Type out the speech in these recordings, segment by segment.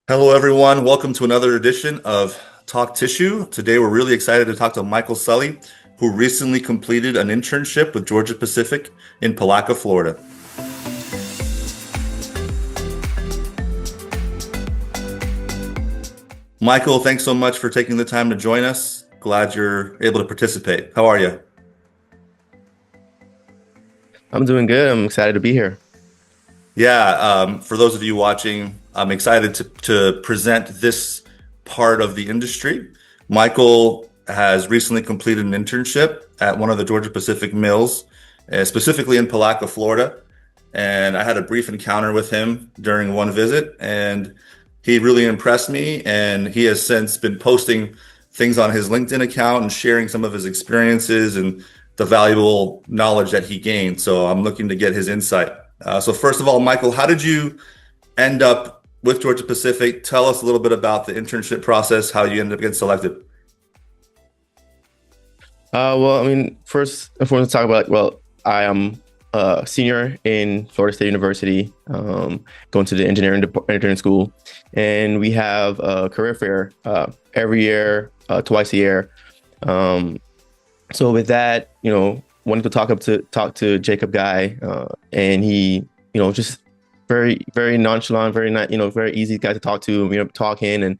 Hello, everyone. Welcome to another edition of Talk Tissue. Today, we're really excited to talk to Michael Sully, who recently completed an internship with Georgia Pacific in Palatka, Florida. Michael, thanks so much for taking the time to join us. Glad you're able to participate. How are you? I'm doing good. I'm excited to be here. Yeah, for those of you watching, I'm excited to present this part of the industry. Michael has recently completed an internship at one of the Georgia Pacific mills, specifically in Palatka, Florida. And I had a brief encounter with him during one visit, and he really impressed me. And he has since been posting things on his LinkedIn account and sharing some of his experiences and the valuable knowledge that he gained. So I'm looking to get his insight. So first of all, Michael, how did you end up with Georgia Pacific? Tell us a little bit about the internship process, how you ended up getting selected. First and foremost, talk about I am a senior in Florida State University, going to the engineering school, and we have a career fair every year, twice a year. So with that, wanted to talk to Jacob Guy, and he, just very nonchalant, very not, very easy guy to talk to. We ended up talking and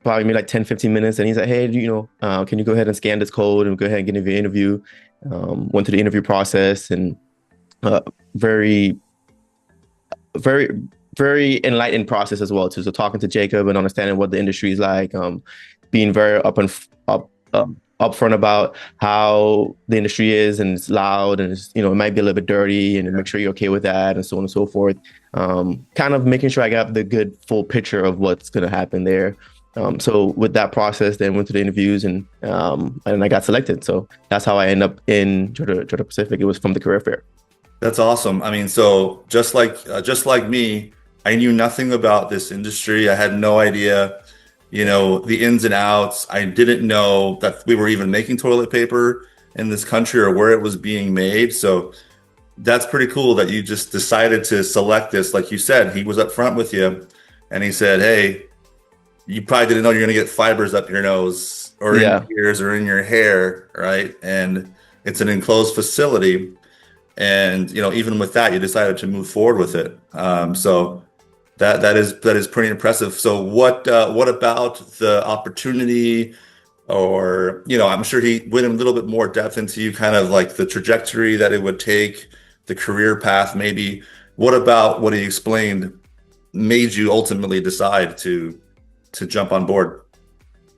probably maybe like 10, 15 minutes. And he's like, hey, can you go ahead and scan this code and go ahead and get an interview? Went through the interview process and very, very, very enlightening process as well too. So talking to Jacob and understanding what the industry is like, being very upfront about how the industry is, and it's loud, and it's, it might be a little bit dirty, and make sure you're okay with that, and so on and so forth. Kind of making sure I got the good full picture of what's going to happen there. So with that process, then went to the interviews, and I got selected. So that's how I end up in Georgia Pacific. It was from the career fair. That's awesome. I mean, so just like me, I knew nothing about this industry. I had no idea, the ins and outs. I didn't know that we were even making toilet paper in this country or where it was being made. So that's pretty cool that you just decided to select this. Like you said, he was up front with you and he said, hey, you probably didn't know you're going to get fibers up your nose or in Yeah. your ears or in your hair, right? And it's an enclosed facility. And, even with that, you decided to move forward with it. So that is pretty impressive. So what about the opportunity, or I'm sure he went in a little bit more depth into you, kind of like the trajectory that it would take, the career path maybe. What about what he explained made you ultimately decide to jump on board?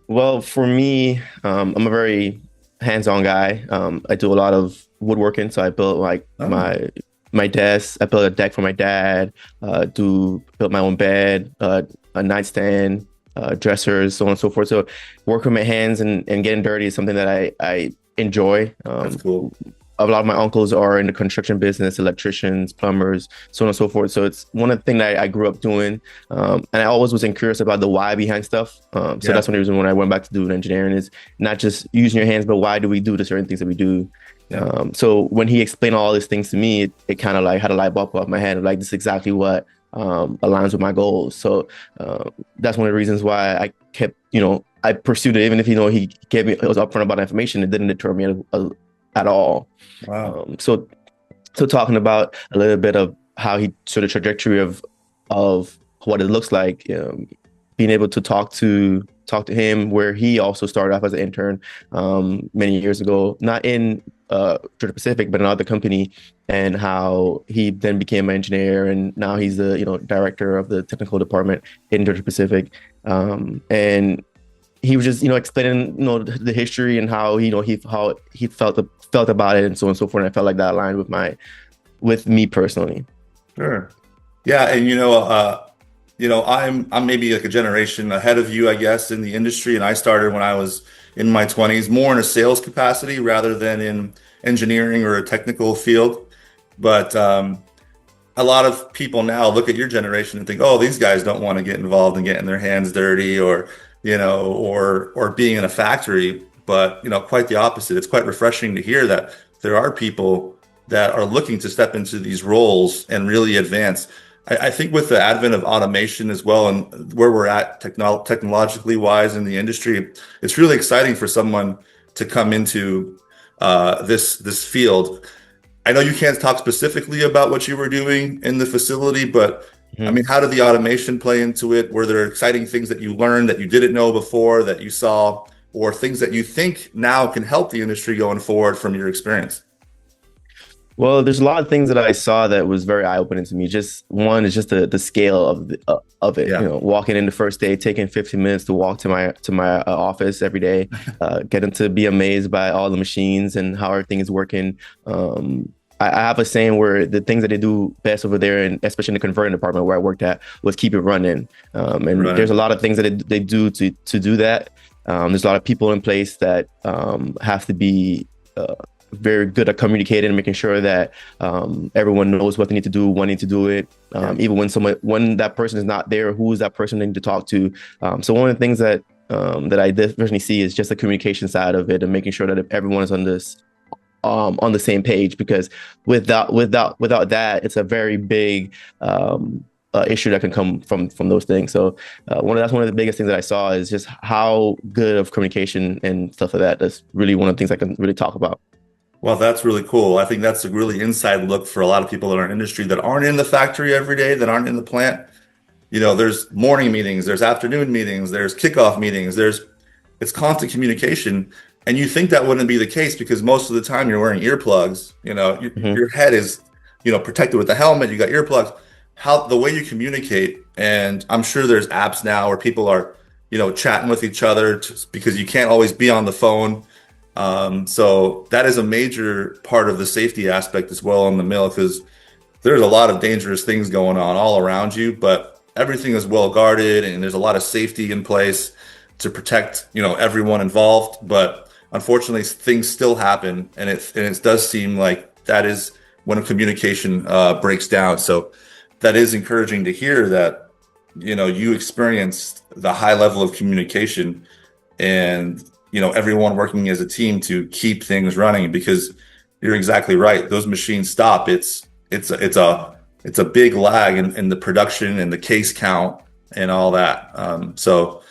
Well, for me, I'm a very hands-on guy. I do a lot of woodworking, so I built like Oh, my desk. I built a deck for my dad. Built my own bed, a nightstand, dressers, so on and so forth. So working with my hands and getting dirty is something that I enjoy. that's cool. A lot of my uncles are in the construction business, electricians, plumbers, so on and so forth. So it's one of the things that I grew up doing. And I always was curious about the why behind stuff. So Yeah. that's one reason when I went back to doing engineering is not just using your hands, but why do we do the certain things that we do? Yeah. So when he explained all these things to me, it kind of like had a light bulb off my head. Like, this is exactly what aligns with my goals. So that's one of the reasons why I kept, I pursued it, even if, he gave me, it was upfront about the information. It didn't deter me at all. Wow. So talking about a little bit of how he sort of trajectory of what it looks like, being able to talk to him, where he also started off as an intern many years ago, not in Georgia Pacific, but another company, and how he then became an engineer, and now he's the director of the technical department in Georgia Pacific, and he was just explaining the history and how how he felt about it, and so on and so forth. And I felt like that aligned with me personally. Sure. Yeah, and I'm maybe like a generation ahead of you, I guess, in the industry, and I started when I was in my 20s, more in a sales capacity rather than in engineering or a technical field. But a lot of people now look at your generation and think, oh, these guys don't want to get involved in getting their hands dirty, or or being in a factory. But quite the opposite. It's quite refreshing to hear that there are people that are looking to step into these roles and really advance. I think with the advent of automation as well and where we're at technologically wise in the industry, it's really exciting for someone to come into this field. I know you can't talk specifically about what you were doing in the facility, but I Mhm. mean, how did the automation play into it? Were there exciting things that you learned that you didn't know before that you saw, or things that you think now can help the industry going forward from your experience? Well, there's a lot of things that I saw that was very eye-opening to me. Just one is just the scale of it. You Yeah, know, walking in the first day, taking 15 minutes to walk to my office every day, getting to be amazed by all the machines and how everything is working. I have a saying where the things that they do best over there, and especially in the converting department where I worked at, was keep it running. And there's a running. lot of things that they do to do that. There's a lot of people in place that have to be very good at communicating and making sure that everyone knows what they need to do, when they need to do it. Yeah. Even when that person is not there, who is that person they need to talk to? So one of the things that I definitely see is just the communication side of it and making sure that everyone is on the same page. Because without that, it's a very big issue that can come from those things. So that's one of the biggest things that I saw is just how good of communication and stuff like that. That's really one of the things I can really talk about. Well, that's really cool. I think that's a really inside look for a lot of people in our industry that aren't in the factory every day, that aren't in the plant. You know, there's morning meetings, there's afternoon meetings, there's kickoff meetings, it's constant communication. And you think that wouldn't be the case because most of the time you're wearing earplugs, you know, Hmm. your head is, protected with the helmet, you got earplugs. How the way you communicate, and I'm sure there's apps now where people are, chatting with each other because you can't always be on the phone. So that is a major part of the safety aspect as well in the mill because there's a lot of dangerous things going on all around you, but everything is well guarded and there's a lot of safety in place to protect, everyone involved. But unfortunately, things still happen, and it does seem like that is when communication breaks down. So that is encouraging to hear that, you experienced the high level of communication and everyone working as a team to keep things running because you're exactly right. Those machines stop. It's a big lag in the production and the case count and all that. So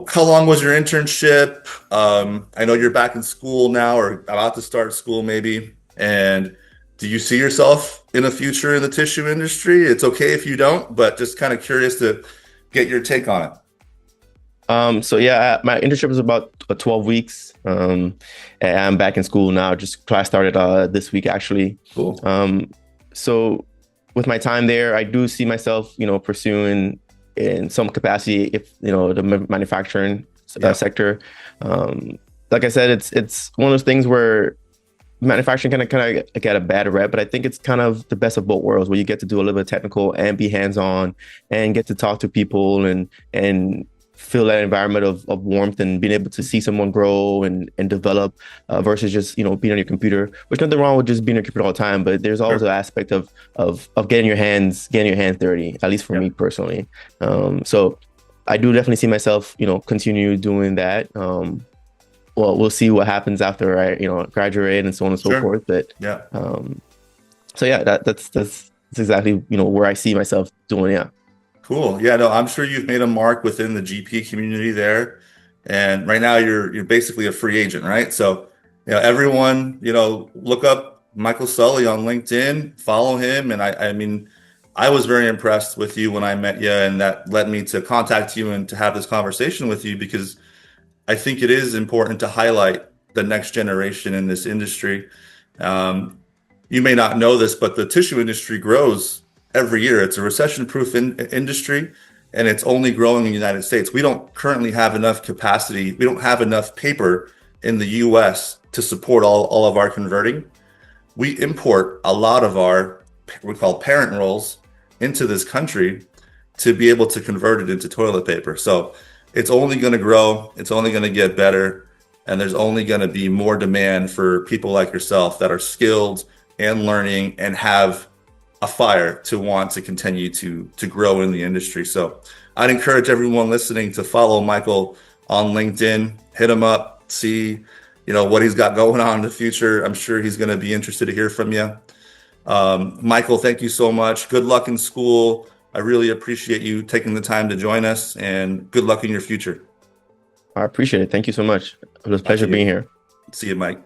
how long was your internship? I know you're back in school now or about to start school maybe. And do you see yourself in the future in the tissue industry? It's okay if you don't, but just kind of curious to get your take on it. So yeah, my internship was about 12 weeks. And I'm back in school now. Just class started this week actually. Cool. So with my time there, I do see myself, pursuing in some capacity if the manufacturing Yeah. sector. Like I said, it's one of those things where manufacturing kind of get a bad rep, but I think it's kind of the best of both worlds where you get to do a little bit of technical and be hands-on and get to talk to people and feel that environment of warmth and being able to see someone grow and develop versus just being on your computer. Which nothing wrong with just being on your computer all the time, but there's always Sure. an aspect of getting your hands dirty, at least for Yeah. me personally. So I do definitely see myself continue doing that. Well, we'll see what happens after I graduate and so on and so Sure. forth. But Yeah. so yeah, that's exactly where I see myself doing. Yeah. Cool. Yeah, no, I'm sure you've made a mark within the GP community there. And right now you're basically a free agent, right? So, everyone, look up Michael Sully on LinkedIn, follow him. And I mean, I was very impressed with you when I met you, and that led me to contact you and to have this conversation with you because I think it is important to highlight the next generation in this industry. Um, you may not know this, but the tissue industry grows every year. It's a recession-proof industry, and it's only growing in the United States. We don't currently have enough capacity. We don't have enough paper in the U.S. to support all of our converting. We import a lot of our, we call parent rolls, into this country to be able to convert it into toilet paper. So it's only going to grow. It's only going to get better. And there's only going to be more demand for people like yourself that are skilled and learning and have a fire to want to continue to grow in the industry. So I'd encourage everyone listening to follow Michael on LinkedIn, hit him up, see, what he's got going on in the future. I'm sure he's going to be interested to hear from you. Michael, thank you so much. Good luck in school. I really appreciate you taking the time to join us, and good luck in your future. I appreciate it. Thank you so much. It was a Talk to pleasure being you. here. See you, Mike.